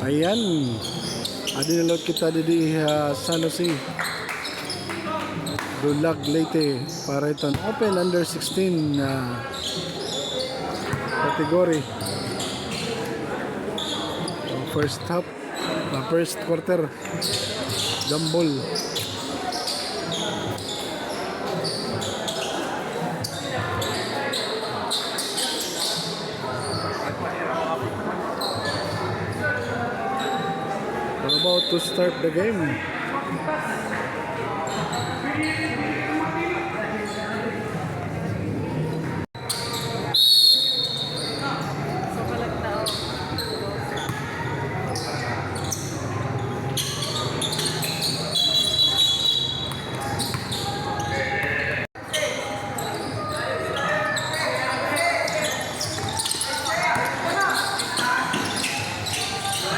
Ayan. Adinalot kita di San Jose. Dulag Leyte para itong Open Under 16 category. First half, first quarter, Gambol. We're about to start the game.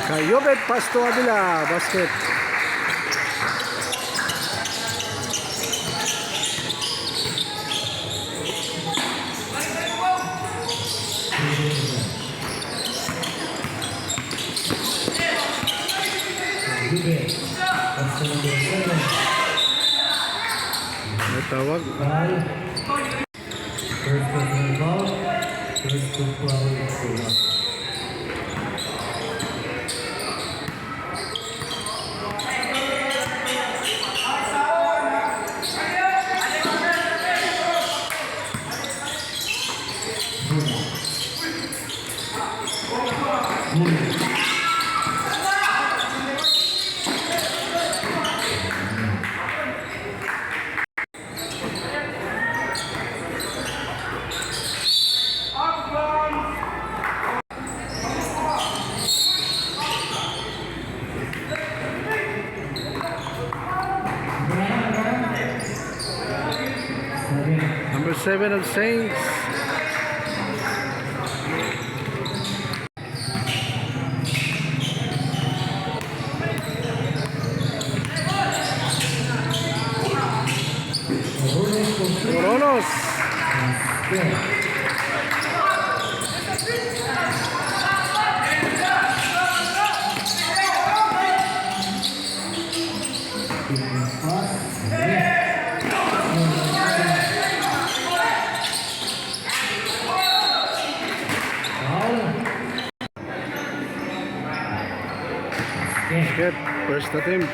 Kayobet Pasto Avila, basket. May tawag. Number 7 of Saints. Coronos. Good. First attempt.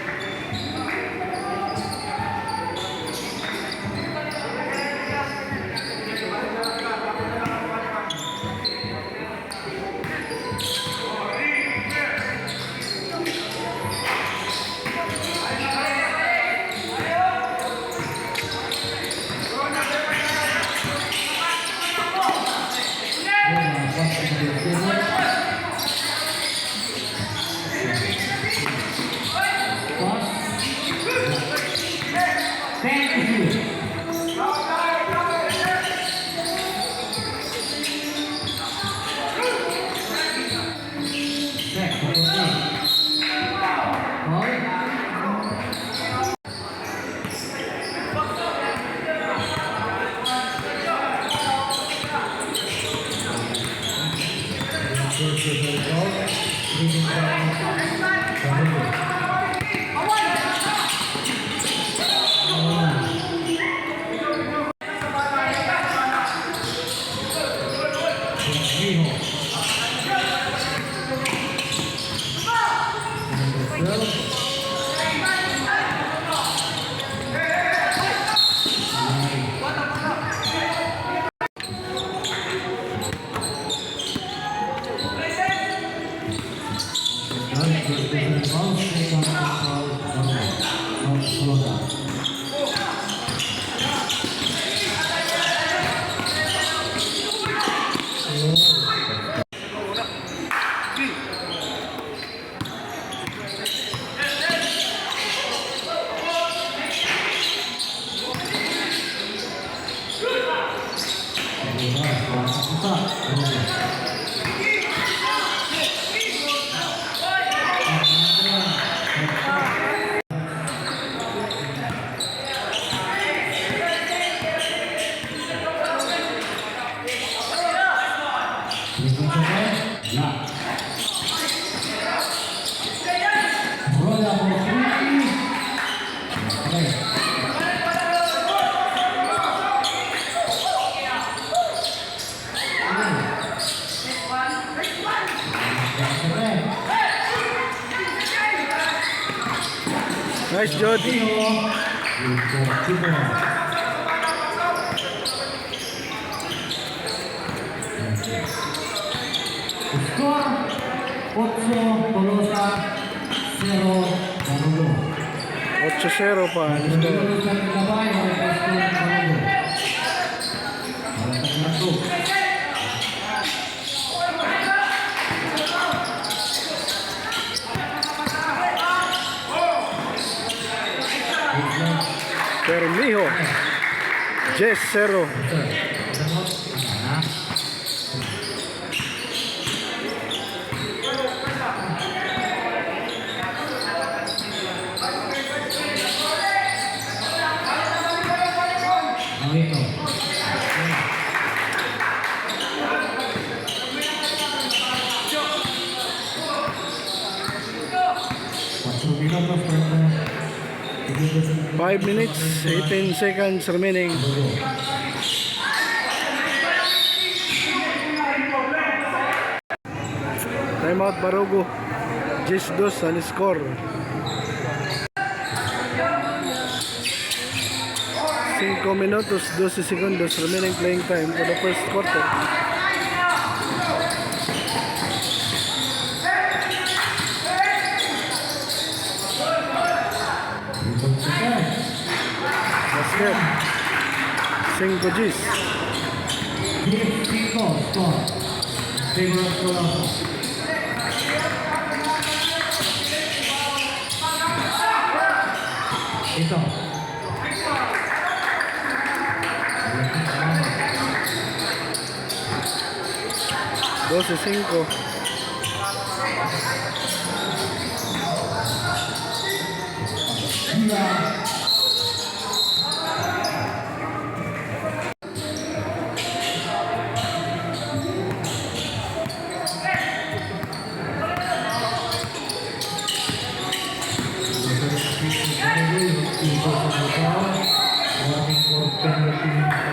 Nice, Jody. Skor 8 Tolosa 0 Barugo. 8-0 pa. Tolosa nagabay oleh Pastor Barugo. Para termasuk. Permijo. 10-0. Itu. 5 minutes, 18 seconds remaining. Timeout Barugo. 10-2 ang score. 5 minutos, 12 segundos remaining playing time for the first quarter. Basket. 5 Gs. 5 skor. Favor Tolosa. Itu. 12-5.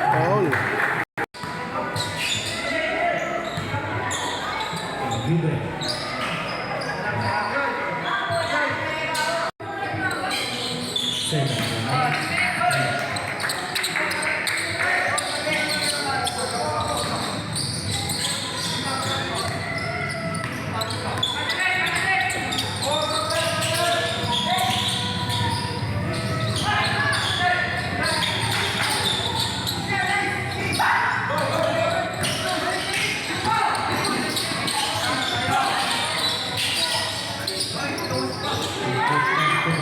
Foul. Libre.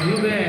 Juve.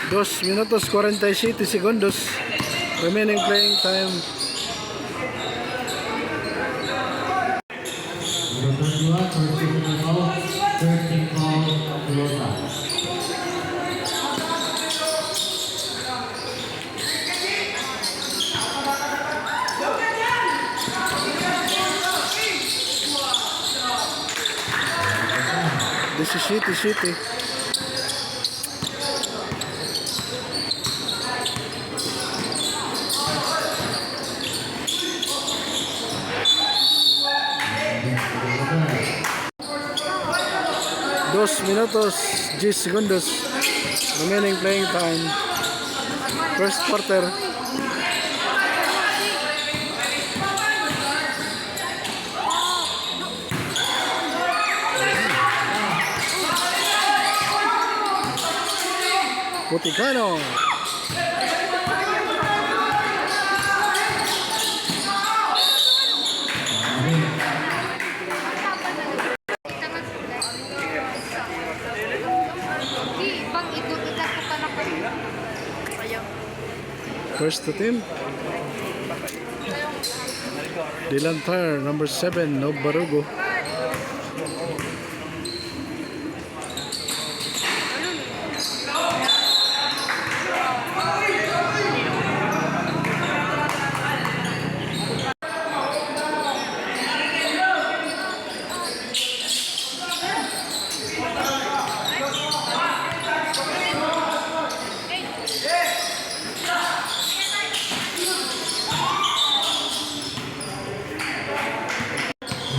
Dos minutos 47 segundos remaining playing time. Nomor 2, vertical Tolosa. This is City. 2 minutos 10 segundos remaining playing time. First quarter. Puticano. First to team. Dylan Tar, number 7, Nob Barugo.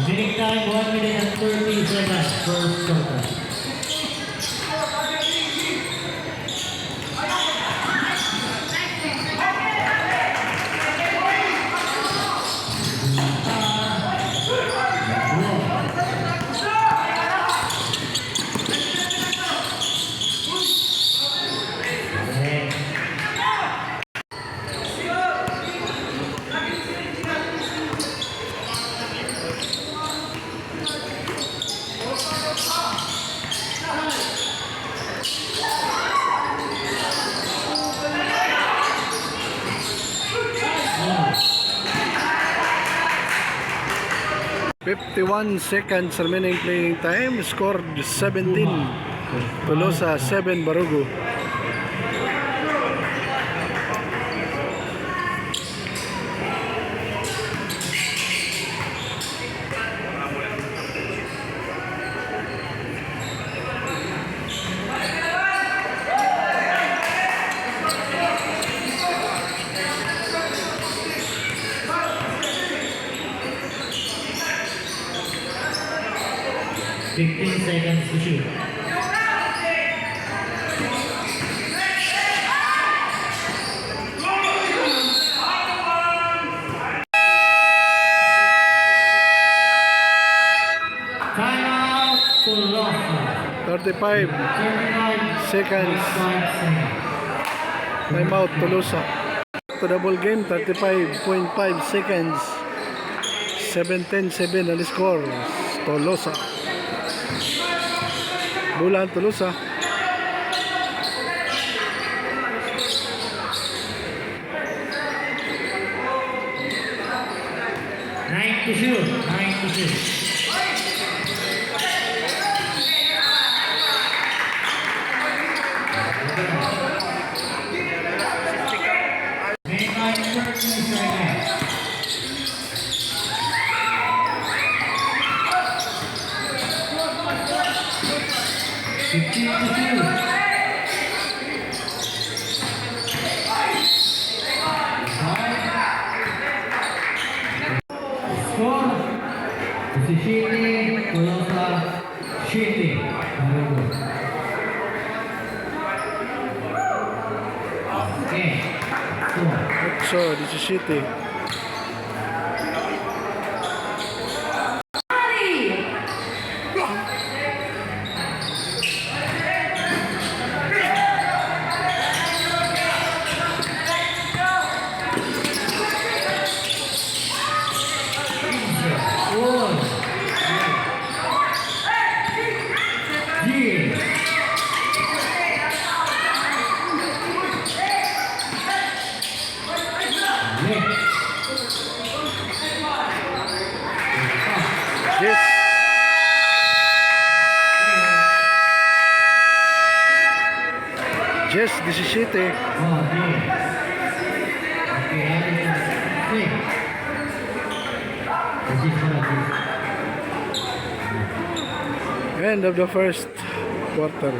Remaining time 1 minute and 30 seconds. First quarter. "51 seconds remaining playing time. Scored 17. Tolosa 7 Barugo." Fifteen seconds to shoot. Timeout to Lofa. 35 35 seconds. Timeout Tolosa. To double game, 35.5 seconds. 7-10-7 ang score. Tolosa. Bulan Tolosa. Nine to shoot. 9 to shoot. Remaining time 30 seconds. Fifteen to shoot. Score. Shitty, Tolosa, Shitty. Okay. So, this is City. Yes. Yes, this is City. End of the first quarter.